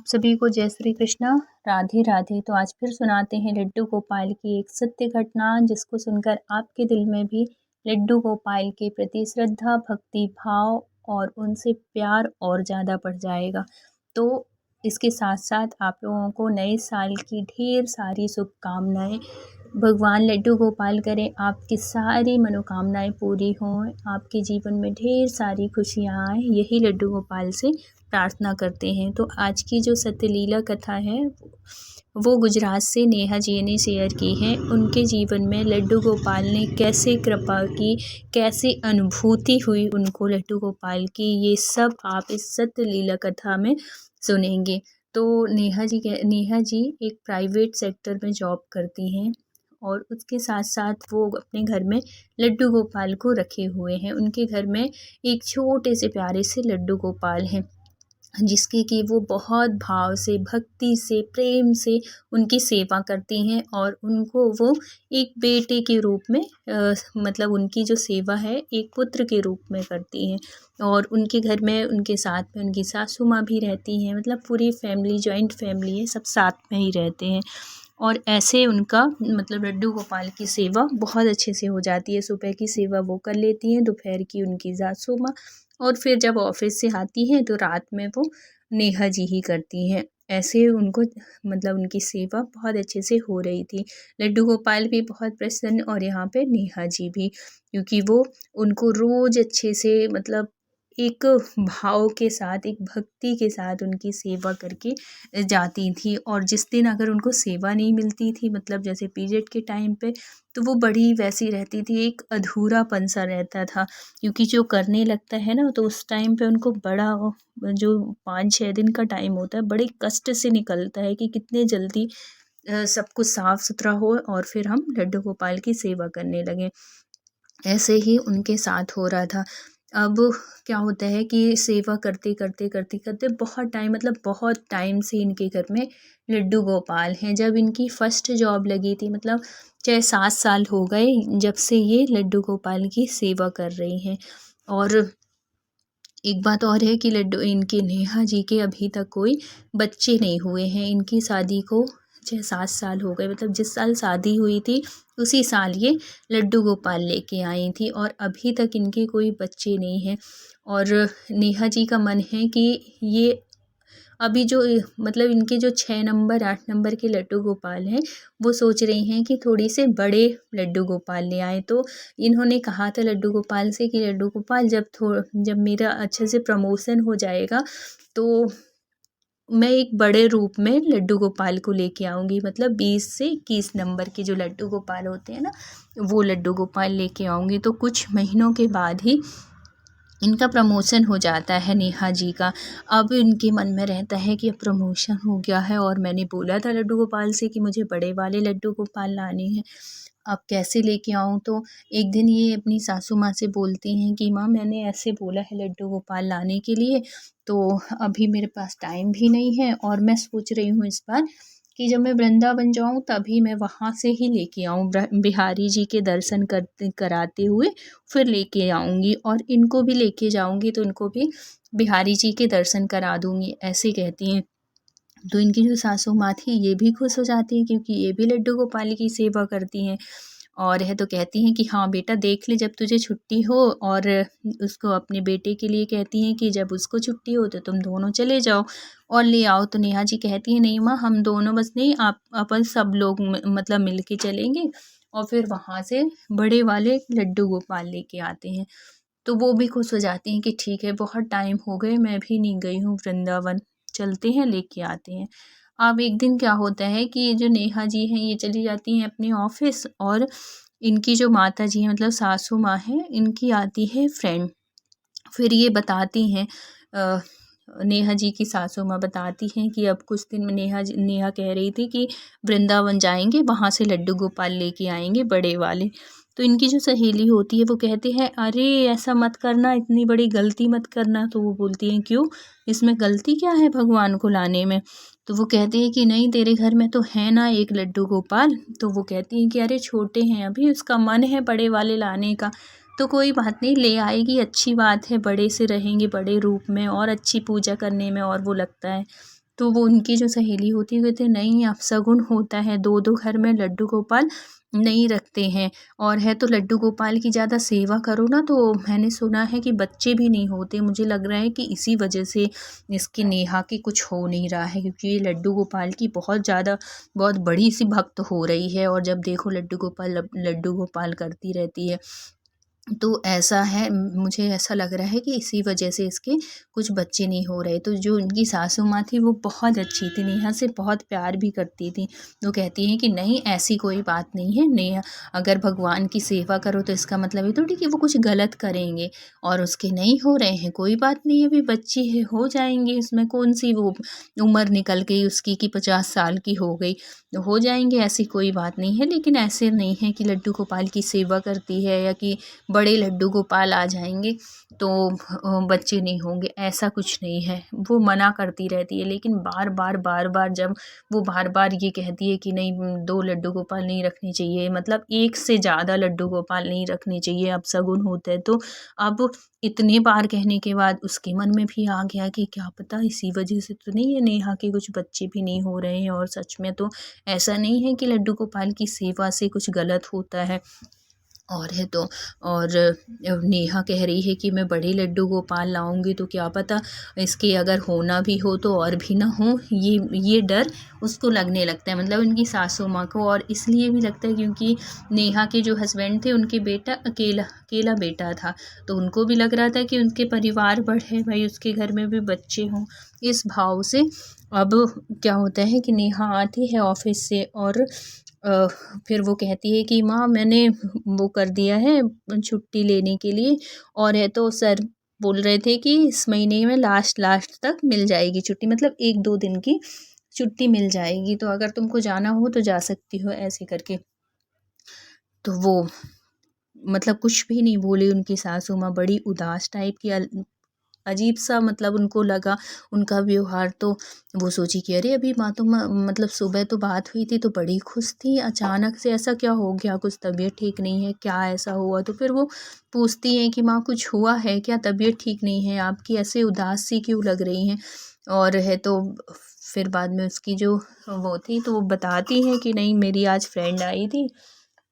सभी को जय श्री कृष्णा, राधे राधे। तो आज फिर सुनाते हैं लड्डू गोपाल की एक सत्य घटना, जिसको सुनकर आपके दिल में भी लड्डू गोपाल के प्रति श्रद्धा, भक्ति भाव और उनसे प्यार और ज़्यादा बढ़ जाएगा। तो इसके साथ साथ आप लोगों को नए साल की ढेर सारी शुभकामनाएं। भगवान लड्डू गोपाल करें आपकी सारी मनोकामनाएं पूरी हों, आपके जीवन में ढेर सारी खुशियाँ आएँ, यही लड्डू गोपाल से प्रार्थना करते हैं। तो आज की जो सत्यलीला कथा है वो गुजरात से नेहा जी ने शेयर की है। उनके जीवन में लड्डू गोपाल ने कैसे कृपा की, कैसे अनुभूति हुई उनको लड्डू गोपाल की, ये सब आप इस सत्यलीला कथा में सुनेंगे। तो नेहा जी एक प्राइवेट सेक्टर में जॉब करती हैं और उसके साथ साथ वो अपने घर में लड्डू गोपाल को रखे हुए हैं। उनके घर में एक छोटे से प्यारे से लड्डू गोपाल हैं, जिसकी कि वो बहुत भाव से, भक्ति से, प्रेम से उनकी सेवा करती हैं और उनको वो एक बेटे के रूप में मतलब उनकी जो सेवा है एक पुत्र के रूप में करती हैं। और उनके घर में उनके साथ में उनकी सासू माँ भी रहती हैं, मतलब पूरी फैमिली, जॉइंट फैमिली है, सब साथ में ही रहते हैं। और ऐसे उनका मतलब लड्डू गोपाल की सेवा बहुत अच्छे से हो जाती है। सुबह की सेवा वो कर लेती हैं, दोपहर की उनकी सासू माँ, और फिर जब ऑफिस से आती हैं तो रात में वो नेहा जी ही करती हैं। ऐसे उनको मतलब उनकी सेवा बहुत अच्छे से हो रही थी। लड्डू गोपाल भी बहुत प्रसन्न और यहाँ पे नेहा जी भी, क्योंकि वो उनको रोज़ अच्छे से मतलब एक भाव के साथ, एक भक्ति के साथ उनकी सेवा करके जाती थी। और जिस दिन अगर उनको सेवा नहीं मिलती थी, मतलब जैसे पीरियड के टाइम पे, तो वो बड़ी वैसी रहती थी, एक अधूरापन सा रहता था। क्योंकि जो करने लगता है ना, तो उस टाइम पे उनको बड़ा जो 5-6 दिन का टाइम होता है, बड़े कष्ट से निकलता है कि कितने जल्दी सब कुछ साफ़ सुथरा हो और फिर हम लड्डू गोपाल की सेवा करने लगें। ऐसे ही उनके साथ हो रहा था। अब क्या होता है कि सेवा करते बहुत टाइम, मतलब बहुत टाइम से इनके घर में लड्डू गोपाल हैं। जब इनकी फर्स्ट जॉब लगी थी, मतलब 6-7 साल हो गए जब से ये लड्डू गोपाल की सेवा कर रही हैं। और एक बात और है कि लड्डू इनके नेहा जी के अभी तक कोई बच्चे नहीं हुए हैं। इनकी शादी को 6-7 साल हो गए, मतलब जिस साल शादी हुई थी उसी साल ये लड्डू गोपाल लेके आई थी और अभी तक इनके कोई बच्चे नहीं हैं। और नेहा जी का मन है कि ये अभी जो मतलब इनके जो 6 नंबर 8 नंबर के लड्डू गोपाल हैं, वो सोच रही हैं कि थोड़ी से बड़े लड्डू गोपाल ले आएँ। तो इन्होंने कहा था लड्डू गोपाल से कि लड्डू गोपाल जब मेरा अच्छे से प्रमोशन हो जाएगा तो मैं एक बड़े रूप में लड्डू गोपाल को लेके आऊँगी, मतलब 20 से 21 नंबर के जो लड्डू गोपाल होते हैं ना, वो लड्डू गोपाल लेके आऊँगी। तो कुछ महीनों के बाद ही इनका प्रमोशन हो जाता है नेहा जी का। अब इनके मन में रहता है कि अब प्रमोशन हो गया है और मैंने बोला था लड्डू गोपाल से कि मुझे बड़े वाले लड्डू गोपाल लाने हैं, अब कैसे लेके आऊँ। तो एक दिन ये अपनी सासू माँ से बोलती हैं कि माँ, मैंने ऐसे बोला है लड्डू गोपाल लाने के लिए, तो अभी मेरे पास टाइम भी नहीं है और मैं सोच रही हूँ इस बार कि जब मैं वृंदावन जाऊँ तभी मैं वहाँ से ही लेके आऊँ, बिहारी जी के दर्शन कराते हुए फिर लेके आऊँगी और इनको भी लेके जाऊँगी, तो इनको भी बिहारी जी के दर्शन करा दूँगी, ऐसे कहती हैं। तो इनकी जो सासू माँ थी ये भी खुश हो जाती हैं, क्योंकि ये भी लड्डू गोपाल की सेवा करती हैं। और है तो कहती हैं कि हाँ बेटा, देख ले जब तुझे छुट्टी हो। और उसको अपने बेटे के लिए कहती हैं कि जब उसको छुट्टी हो तो तुम दोनों चले जाओ और ले आओ। तो नेहा जी कहती हैं, नहीं माँ, हम दोनों बस नहीं, आप अपन सब लोग मतलब मिल के चलेंगे और फिर वहाँ से बड़े वाले लड्डू गोपाल लेके आते हैं। तो वो भी खुश हो जाती हैं कि ठीक है, बहुत टाइम हो गए, मैं भी नहीं गई हूँ वृंदावन, चलते हैं, लेके आते हैं। अब एक दिन क्या होता है कि ये जो नेहा जी हैं ये चली जाती हैं अपने ऑफिस, और इनकी जो माता जी हैं, मतलब सासू माँ हैं, इनकी आती है फ्रेंड। फिर ये बताती हैं नेहा जी की सासू माँ बताती हैं कि अब कुछ दिन में नेहा कह रही थी कि वृंदावन जाएंगे, वहाँ से लड्डू गोपाल लेके आएंगे बड़े वाले। तो इनकी जो सहेली होती है वो कहती है, अरे ऐसा मत करना, इतनी बड़ी गलती मत करना। तो वो बोलती हैं, क्यों, इसमें गलती क्या है भगवान को लाने में। तो वो कहती है कि नहीं, तेरे घर में तो है ना एक लड्डू गोपाल। तो वो कहती हैं कि अरे छोटे हैं अभी, उसका मन है बड़े वाले लाने का, तो कोई बात नहीं, ले आएगी, अच्छी बात है, बड़े से रहेंगे, बड़े रूप में और अच्छी पूजा करने में और वो लगता है। तो वो उनकी जो सहेली होती है कहते नहीं अपशगुन होता है, 2-2 घर में लड्डू गोपाल नहीं रखते हैं। और है तो लड्डू गोपाल की ज़्यादा सेवा करो ना तो मैंने सुना है कि बच्चे भी नहीं होते। मुझे लग रहा है कि इसी वजह से इसकी नेहा की कुछ हो नहीं रहा है, क्योंकि ये लड्डू गोपाल की बहुत बड़ी सी भक्त हो रही है। और जब देखो लड्डू गोपाल करती रहती है। तो ऐसा है, मुझे ऐसा लग रहा है कि इसी वजह से इसके कुछ बच्चे नहीं हो रहे। तो जो उनकी सासू माँ थी वो बहुत अच्छी थी, नेहा से बहुत प्यार भी करती थी। वो कहती हैं कि नहीं ऐसी कोई बात नहीं है, नेहा अगर भगवान की सेवा करो तो इसका मतलब ये थोड़ी कि वो कुछ गलत करेंगे। और उसके नहीं हो रहे हैं, कोई बात नहीं है, अभी बच्ची है, हो जाएंगे। इसमें कौन सी वो उम्र निकल गई उसकी कि 50 साल की हो गई, तो हो जाएंगे, ऐसी कोई बात नहीं है। लेकिन ऐसे नहीं है कि लड्डू गोपाल की सेवा करती है या कि बड़े लड्डू गोपाल आ जाएंगे तो बच्चे नहीं होंगे, ऐसा कुछ नहीं है। वो मना करती रहती है, लेकिन बार बार जब वो बार बार ये कहती है कि नहीं 2 लड्डू गोपाल नहीं रखने चाहिए, मतलब एक से ज़्यादा लड्डू गोपाल नहीं रखने चाहिए, अपशगुन होता है। तो अब इतने बार कहने के बाद उसके मन में भी आ गया कि क्या पता इसी वजह से तो नहीं है नेहा के कुछ बच्चे भी नहीं हो रहे हैं। और सच में तो ऐसा नहीं है कि लड्डू गोपाल की सेवा से कुछ गलत होता है। और है तो और नेहा कह रही है कि मैं बड़े लड्डू गोपाल लाऊंगी तो क्या पता इसके अगर होना भी हो तो और भी ना हो, ये डर उसको लगने लगता है, मतलब उनकी सासू माँ को। और इसलिए भी लगता है क्योंकि नेहा के जो हस्बैंड थे उनके बेटा अकेला बेटा था, तो उनको भी लग रहा था कि उनके परिवार बढ़े, भाई उसके घर में भी बच्चे हों, इस भाव से। अब क्या होता है कि नेहा आती है ऑफिस से और फिर वो कहती है कि माँ मैंने वो कर दिया है छुट्टी लेने के लिए। और है तो सर बोल रहे थे कि इस महीने में लास्ट तक मिल जाएगी छुट्टी, मतलब 1-2 दिन की छुट्टी मिल जाएगी, तो अगर तुमको जाना हो तो जा सकती हो, ऐसे करके। तो वो मतलब कुछ भी नहीं बोली उनकी सासू माँ, बड़ी उदास टाइप की, अजीब सा मतलब उनको लगा उनका व्यवहार। तो वो सोची कि अरे अभी माँ तो मतलब सुबह तो बात हुई थी तो बड़ी खुश थी, अचानक से ऐसा क्या हो गया, कुछ तबीयत ठीक नहीं है क्या, ऐसा हुआ? तो फिर वो पूछती हैं कि माँ कुछ हुआ है क्या, तबीयत ठीक नहीं है आपकी, ऐसे उदास सी क्यों लग रही हैं? और है तो फिर बाद में उसकी जो वो थी तो वो बताती है कि नहीं मेरी आज फ्रेंड आई थी,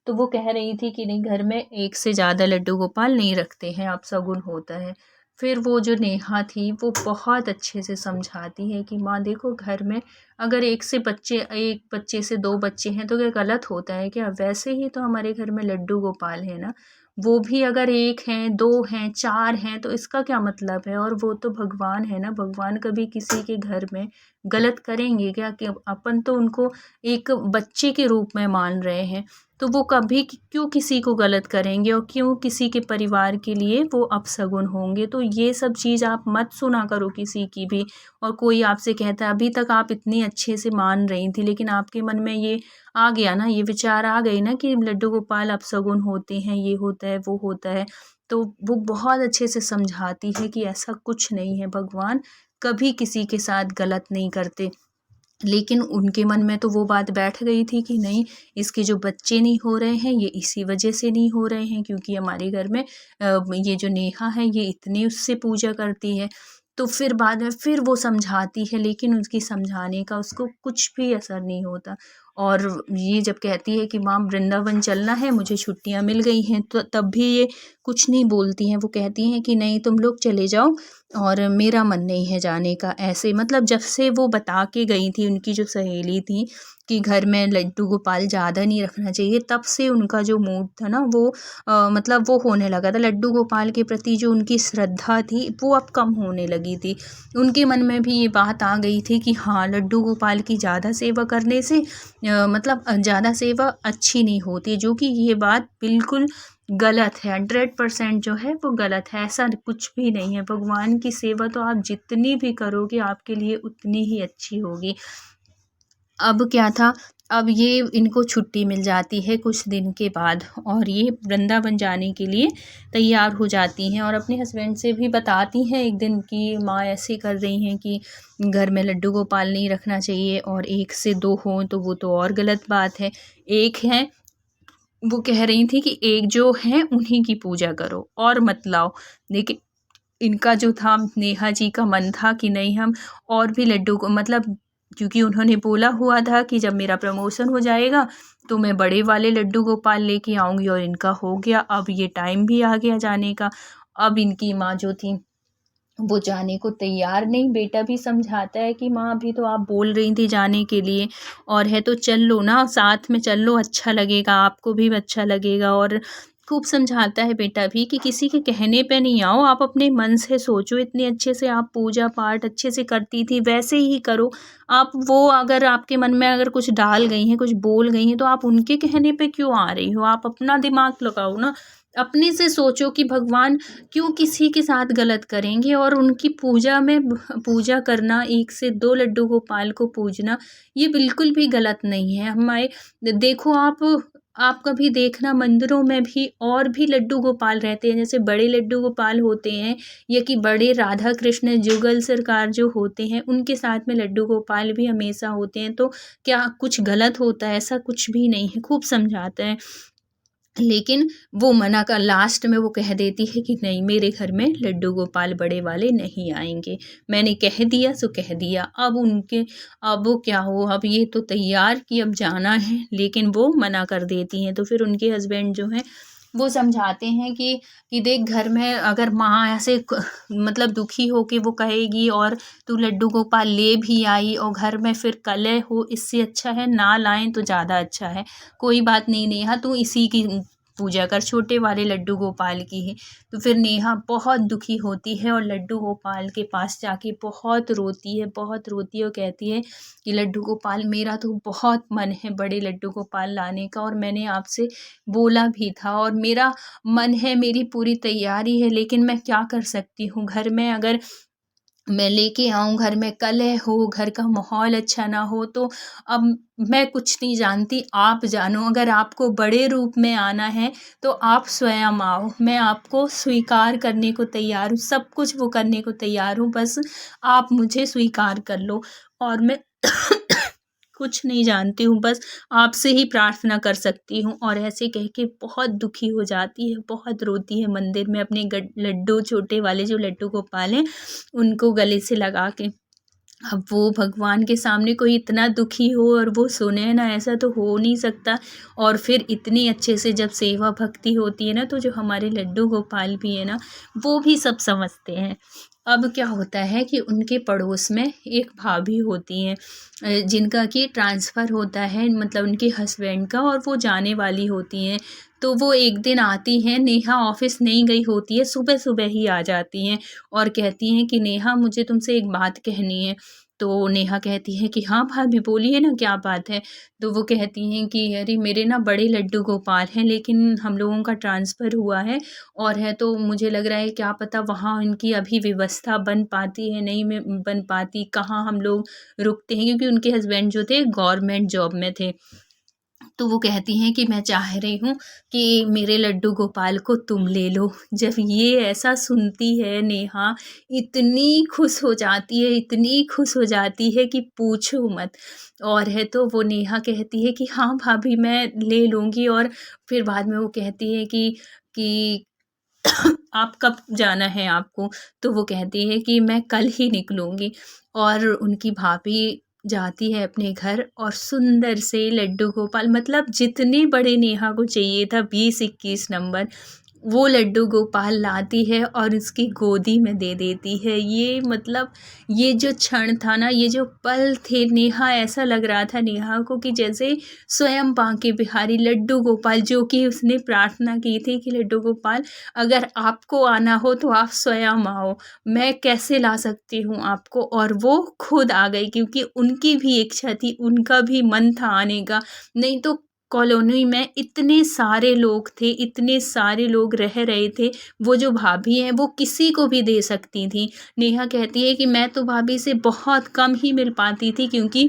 तो वो कह रही थी कि नहीं घर में एक से ज़्यादा लड्डू गोपाल नहीं रखते हैं, अपशगुन होता है। फिर वो जो नेहा थी वो बहुत अच्छे से समझाती है कि माँ देखो घर में अगर एक बच्चे से 2 बच्चे हैं तो क्या गलत होता है क्या? वैसे ही तो हमारे घर में लड्डू गोपाल है ना, वो भी अगर 1 हैं 2 हैं 4 हैं तो इसका क्या मतलब है? और वो तो भगवान है ना, भगवान कभी किसी के घर में गलत करेंगे क्या? कि अपन तो उनको एक बच्चे के रूप में मान रहे हैं, तो वो कभी क्यों किसी को गलत करेंगे और क्यों किसी के परिवार के लिए वो अपशगुन होंगे? तो ये सब चीज़ आप मत सुना करो किसी की भी। और कोई आपसे कहता है अभी तक आप इतनी अच्छे से मान रही थी, लेकिन आपके मन में ये आ गया ना, ये विचार आ गए ना कि लड्डू गोपाल अपशगुन होते हैं, ये होता है वो होता है। तो वो बहुत अच्छे से समझाती है कि ऐसा कुछ नहीं है, भगवान कभी किसी के साथ गलत नहीं करते। लेकिन उनके मन में तो वो बात बैठ गई थी कि नहीं इसके जो बच्चे नहीं हो रहे हैं ये इसी वजह से नहीं हो रहे हैं क्योंकि हमारे घर में ये जो नेहा है ये इतनी उससे पूजा करती है। तो फिर बाद में फिर वो समझाती है, लेकिन उसकी समझाने का उसको कुछ भी असर नहीं होता। और ये जब कहती है कि माँ वृंदावन चलना है, मुझे छुट्टियाँ मिल गई हैं, तो तब भी ये कुछ नहीं बोलती हैं। वो कहती हैं कि नहीं तुम लोग चले जाओ और मेरा मन नहीं है जाने का। ऐसे मतलब जब से वो बता के गई थी उनकी जो सहेली थी कि घर में लड्डू गोपाल ज़्यादा नहीं रखना चाहिए, तब से उनका जो मूड था ना वो मतलब वो होने लगा था। लड्डू गोपाल के प्रति जो उनकी श्रद्धा थी वो अब कम होने लगी थी। उनके मन में भी ये बात आ गई थी कि हाँ लड्डू गोपाल की ज़्यादा सेवा करने से मतलब ज़्यादा सेवा अच्छी नहीं होती, जो कि ये बात बिल्कुल गलत है। 100% जो है वो गलत है, ऐसा कुछ भी नहीं है। भगवान की सेवा तो आप जितनी भी करोगे आपके लिए उतनी ही अच्छी होगी। अब क्या था, अब ये इनको छुट्टी मिल जाती है कुछ दिन के बाद और ये वृंदावन जाने के लिए तैयार हो जाती हैं और अपने हस्बैंड से भी बताती हैं एक दिन कि माँ ऐसे कर रही हैं कि घर में लड्डू गोपाल नहीं रखना चाहिए और 1 से 2 हों तो वो तो और गलत बात है। 1 है, वो कह रही थी कि एक जो है उन्हीं की पूजा करो और मत लाओ। लेकिन इनका जो था नेहा जी का मन था कि नहीं हम और भी लड्डू को मतलब क्योंकि उन्होंने बोला हुआ था कि जब मेरा प्रमोशन हो जाएगा तो मैं बड़े वाले लड्डू गोपाल लेके आऊँगी, और इनका हो गया। अब ये टाइम भी आ गया जाने का। अब इनकी माँ जो थी वो जाने को तैयार नहीं। बेटा भी समझाता है कि माँ अभी तो आप बोल रही थी जाने के लिए, और है तो चल लो ना, साथ में चल लो, अच्छा लगेगा, आपको भी अच्छा लगेगा। और खूब समझाता है बेटा भी कि किसी के कहने पे नहीं आओ, आप अपने मन से सोचो, इतने अच्छे से आप पूजा पाठ अच्छे से करती थी वैसे ही करो। आप वो अगर आपके मन में अगर कुछ डाल गई हैं, कुछ बोल गई हैं, तो आप उनके कहने पे क्यों आ रही हो? आप अपना दिमाग लगाओ ना, अपने से सोचो कि भगवान क्यों किसी के साथ गलत करेंगे। और उनकी पूजा में पूजा करना, 1 से 2 लड्डू गोपाल को पूजना, ये बिल्कुल भी गलत नहीं है। हमारे देखो आप कभी देखना मंदिरों में भी और भी लड्डू गोपाल रहते हैं, जैसे बड़े लड्डू गोपाल होते हैं, या कि बड़े राधा कृष्ण जुगल सरकार जो होते हैं, उनके साथ में लड्डू गोपाल भी हमेशा होते हैं। तो क्या कुछ गलत होता है? ऐसा कुछ भी नहीं है, खूब समझाते हैं। लेकिन वो मना कर लास्ट में वो कह देती है कि नहीं, मेरे घर में लड्डू गोपाल बड़े वाले नहीं आएंगे, मैंने कह दिया सो कह दिया। अब वो क्या हो, अब ये तो तैयार कि अब जाना है, लेकिन वो मना कर देती हैं। तो फिर उनके हस्बैंड जो हैं वो समझाते हैं कि देख, घर में अगर माँ ऐसे मतलब दुखी हो के वो कहेगी और तू लड्डू गोपाल ले भी आई और घर में फिर कलह हो, इससे अच्छा है ना लाएं तो ज़्यादा अच्छा है। कोई बात नहीं नेहा, तू इसी की पूजा कर, छोटे वाले लड्डू गोपाल की ही। तो फिर नेहा बहुत दुखी होती है और लड्डू गोपाल के पास जाके बहुत रोती है, बहुत रोती है, और कहती है कि लड्डू गोपाल, मेरा तो बहुत मन है बड़े लड्डू गोपाल लाने का, और मैंने आपसे बोला भी था, और मेरा मन है, मेरी पूरी तैयारी है, लेकिन मैं क्या कर सकती हूँ? घर में अगर मैं लेके आऊँ, घर में कलह हो, घर का माहौल अच्छा ना हो, तो अब मैं कुछ नहीं जानती, आप जानो। अगर आपको बड़े रूप में आना है तो आप स्वयं आओ, मैं आपको स्वीकार करने को तैयार हूँ, सब कुछ वो करने को तैयार हूँ, बस आप मुझे स्वीकार कर लो। और मैं कुछ नहीं जानती हूँ, बस आपसे ही प्रार्थना कर सकती हूँ। और ऐसे कह के बहुत दुखी हो जाती है, बहुत रोती है मंदिर में अपने लड्डू, छोटे वाले जो लड्डू गोपाल हैं उनको गले से लगा के। अब वो भगवान के सामने कोई इतना दुखी हो और वो सुने ना, ऐसा तो हो नहीं सकता। और फिर इतनी अच्छे से जब सेवा भक्ति होती है ना, तो जो हमारे लड्डू गोपाल भी है ना, वो भी सब समझते हैं। अब क्या होता है कि उनके पड़ोस में एक भाभी होती हैं, जिनका कि ट्रांसफ़र होता है, मतलब उनके हस्बैंड का, और वो जाने वाली होती हैं। तो वो एक दिन आती हैं, नेहा ऑफ़िस नहीं गई होती है, सुबह-सुबह ही आ जाती हैं और कहती हैं कि नेहा, मुझे तुमसे एक बात कहनी है। तो नेहा कहती है कि हाँ भाभी, बोलिए ना, क्या बात है? तो वो कहती हैं कि अरे, मेरे ना बड़े लड्डू गोपाल हैं, लेकिन हम लोगों का ट्रांसफ़र हुआ है और है, तो मुझे लग रहा है क्या पता वहाँ इनकी अभी व्यवस्था बन पाती है, नहीं में बन पाती, कहाँ हम लोग रुकते हैं, क्योंकि उनके हस्बैंड जो थे गवर्नमेंट जॉब में थे। तो वो कहती हैं कि मैं चाह रही हूँ कि मेरे लड्डू गोपाल को तुम ले लो। जब ये ऐसा सुनती है नेहा, इतनी खुश हो जाती है, इतनी खुश हो जाती है कि पूछो मत। और है तो वो नेहा कहती है कि हाँ भाभी, मैं ले लूँगी। और फिर बाद में वो कहती है कि आप कब जाना है आपको? तो वो कहती है कि मैं कल ही निकलूँगी। और उनकी भाभी जाती है अपने घर और सुंदर से लड्डू गोपाल, मतलब जितने बड़े नेहा को चाहिए था, 20-21 नंबर, वो लड्डू गोपाल लाती है और उसकी गोदी में दे देती है। ये मतलब ये जो क्षण था ना, ये जो पल थे, नेहा, ऐसा लग रहा था नेहा को कि जैसे स्वयं बांके बिहारी लड्डू गोपाल, जो कि उसने प्रार्थना की थी कि लड्डू गोपाल, अगर आपको आना हो तो आप स्वयं आओ, मैं कैसे ला सकती हूँ आपको? और वो खुद आ गई, क्योंकि उनकी भी इच्छा थी, उनका भी मन था आने का। नहीं तो कॉलोनी में इतने सारे लोग थे, इतने सारे लोग रह रहे थे, वो जो भाभी हैं वो किसी को भी दे सकती थीं। नेहा कहती है कि मैं तो भाभी से बहुत कम ही मिल पाती थी, क्योंकि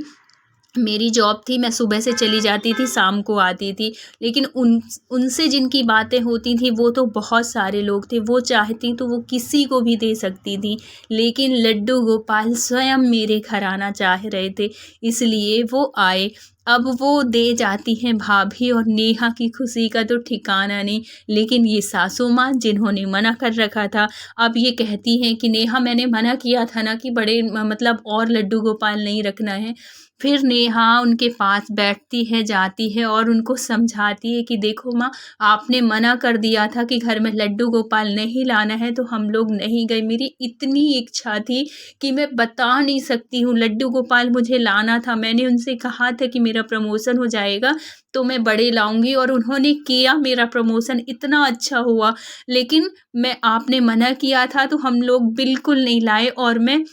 मेरी जॉब थी, मैं सुबह से चली जाती थी, शाम को आती थी। लेकिन उनसे जिनकी बातें होती थी वो तो बहुत सारे लोग थे, वो चाहती तो वो किसी को भी दे सकती थी। लेकिन लड्डू गोपाल स्वयं मेरे घर आना चाह रहे थे, इसलिए वो आए। अब वो दे जाती हैं भाभी और नेहा की खुशी का तो ठिकाना नहीं। लेकिन ये सासू माँ जिन्होंने मना कर रखा था, अब ये कहती हैं कि नेहा मैंने मना किया था ना कि बड़े मतलब और लड्डू गोपाल नहीं रखना है। फिर नेहा उनके पास बैठती है, जाती है और उनको समझाती है कि देखो माँ, आपने मना कर दिया था कि घर में लड्डू गोपाल नहीं लाना है तो हम लोग नहीं गए। मेरी इतनी इच्छा थी कि मैं बता नहीं सकती हूँ, लड्डू गोपाल मुझे लाना था। मैंने उनसे कहा था कि मेरा प्रमोशन हो जाएगा तो मैं बड़े लाऊँगी और उन्होंने किया, मेरा प्रमोशन इतना अच्छा हुआ। लेकिन मैं आपने मना किया था तो हम लोग बिल्कुल नहीं लाए और मैं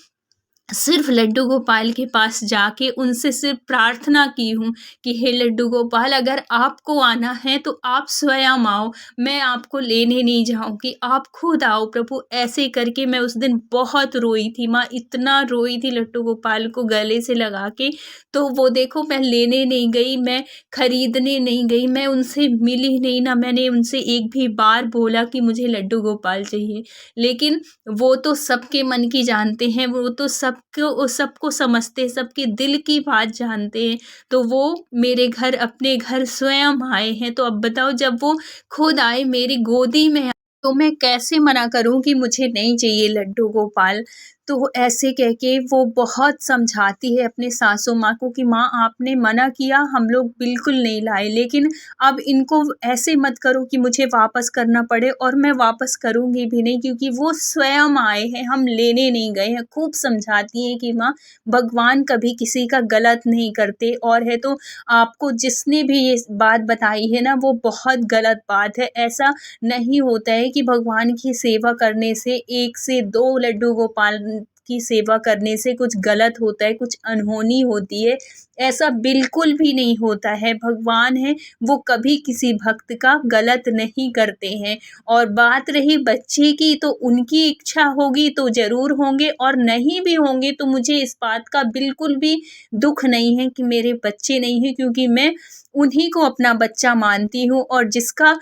सिर्फ लड्डू गोपाल के पास जाके उनसे सिर्फ प्रार्थना की हूँ कि हे लड्डू गोपाल, अगर आपको आना है तो आप स्वयं आओ, मैं आपको लेने नहीं जाऊँगी, आप खुद आओ प्रभु। ऐसे करके मैं उस दिन बहुत रोई थी माँ, इतना रोई थी लड्डू गोपाल को गले से लगा के। तो वो देखो, मैं लेने नहीं गई, मैं खरीदने नहीं गई, मैं उनसे मिली नहीं, ना मैंने उनसे एक भी बार बोला कि मुझे लड्डू गोपाल चाहिए। लेकिन वो तो सबके मन की जानते हैं, वो तो सबको समझते हैं, सबके दिल की बात जानते हैं। तो वो मेरे घर, अपने घर स्वयं आए हैं। तो अब बताओ, जब वो खुद आए मेरी गोदी में आए, तो मैं कैसे मना करूँ कि मुझे नहीं चाहिए लड्डू गोपाल। तो ऐसे कह के वो बहुत समझाती है अपने सासू माँ को कि माँ आपने मना किया, हम लोग बिल्कुल नहीं लाए, लेकिन अब इनको ऐसे मत करो कि मुझे वापस करना पड़े, और मैं वापस करूँगी भी नहीं क्योंकि वो स्वयं आए हैं, हम लेने नहीं गए हैं। खूब समझाती हैं कि माँ, भगवान कभी किसी का गलत नहीं करते, और है तो आपको जिसने भी ये बात बताई है ना, वो बहुत गलत बात है। ऐसा नहीं होता है कि भगवान की सेवा करने से 1 से 2 लड्डू गोपाल की सेवा करने से कुछ गलत होता है, कुछ अनहोनी होती है। ऐसा बिल्कुल भी नहीं होता है। भगवान हैं, वो कभी किसी भक्त का गलत नहीं करते हैं। और बात रही बच्चे की, तो उनकी इच्छा होगी तो ज़रूर होंगे, और नहीं भी होंगे तो मुझे इस बात का बिल्कुल भी दुःख नहीं है कि मेरे बच्चे नहीं हैं, क्योंकि मैं उन्हीं को अपना बच्चा मानती हूँ। और जिसका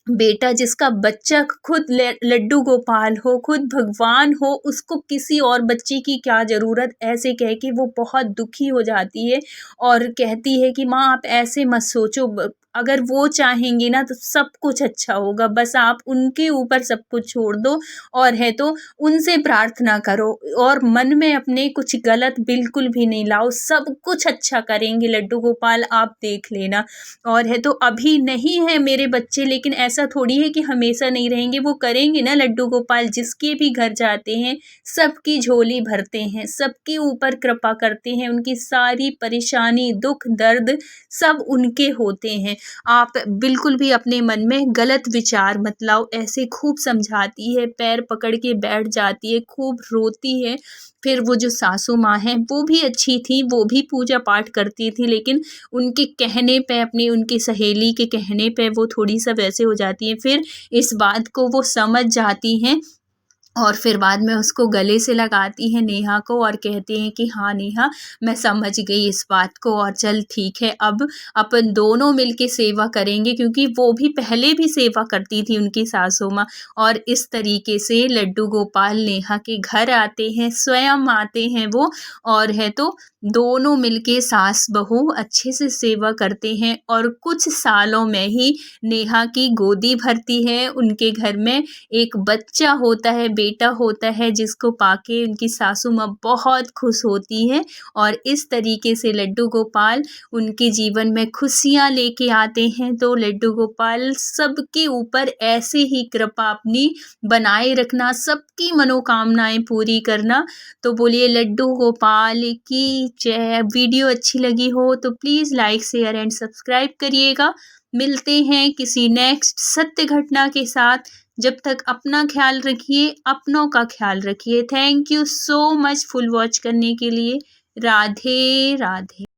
बेटा, जिसका बच्चा खुद लड्डू गोपाल हो, खुद भगवान हो, उसको किसी और बच्चे की क्या ज़रूरत। ऐसे कह के वो बहुत दुखी हो जाती है और कहती है कि माँ आप ऐसे मत सोचो, अगर वो चाहेंगे ना तो सब कुछ अच्छा होगा, बस आप उनके ऊपर सब कुछ छोड़ दो, और है तो उनसे प्रार्थना करो, और मन में अपने कुछ गलत बिल्कुल भी नहीं लाओ, सब कुछ अच्छा करेंगे लड्डू गोपाल, आप देख लेना। और है तो अभी नहीं है मेरे बच्चे, लेकिन ऐसा थोड़ी है कि हमेशा नहीं रहेंगे, वो करेंगे ना लड्डू गोपाल, जिसके भी घर जाते हैं सबकी झोली भरते हैं, सबके ऊपर कृपा करते हैं, उनकी सारी परेशानी, दुख, दर्द सब उनके होते हैं। आप बिल्कुल भी अपने मन में गलत विचार मत लाओ। ऐसे खूब समझाती है, पैर पकड़ के बैठ जाती है, खूब रोती है। फिर वो जो सासू माँ हैं वो भी अच्छी थी, वो भी पूजा पाठ करती थी, लेकिन उनके कहने पे, अपनी उनकी सहेली के कहने पे वो थोड़ी-सा वैसे हो जाती हैं। फिर इस बात को वो समझ जाती हैं और फिर बाद में उसको गले से लगाती हैं नेहा को, और कहती हैं कि हाँ नेहा, मैं समझ गई इस बात को, और चल ठीक है, अब अपन दोनों मिलके सेवा करेंगे, क्योंकि वो भी पहले भी सेवा करती थी उनकी सासू माँ। और इस तरीके से लड्डू गोपाल नेहा के घर आते हैं, स्वयं आते हैं वो, और है तो दोनों मिलके सास बहू अच्छे से सेवा करते हैं। और कुछ सालों में ही नेहा की गोदी भरती है, उनके घर में एक बच्चा होता है, बेटा होता है, जिसको पाके उनकी सासू माँ बहुत खुश होती है। और इस तरीके से लड्डू गोपाल उनके जीवन में खुशियाँ लेके आते हैं। तो लड्डू गोपाल सबके ऊपर ऐसे ही कृपा अपनी बनाए रखना, सबकी मनोकामनाएं पूरी करना। तो बोलिए लड्डू गोपाल की जय। वीडियो अच्छी लगी हो तो please like, share and subscribe करिएगा। मिलते हैं किसी नेक्स्ट सत्य घटना के साथ। जब तक अपना ख्याल रखिए, अपनों का ख्याल रखिए। Thank you so much full watch करने के लिए। राधे राधे।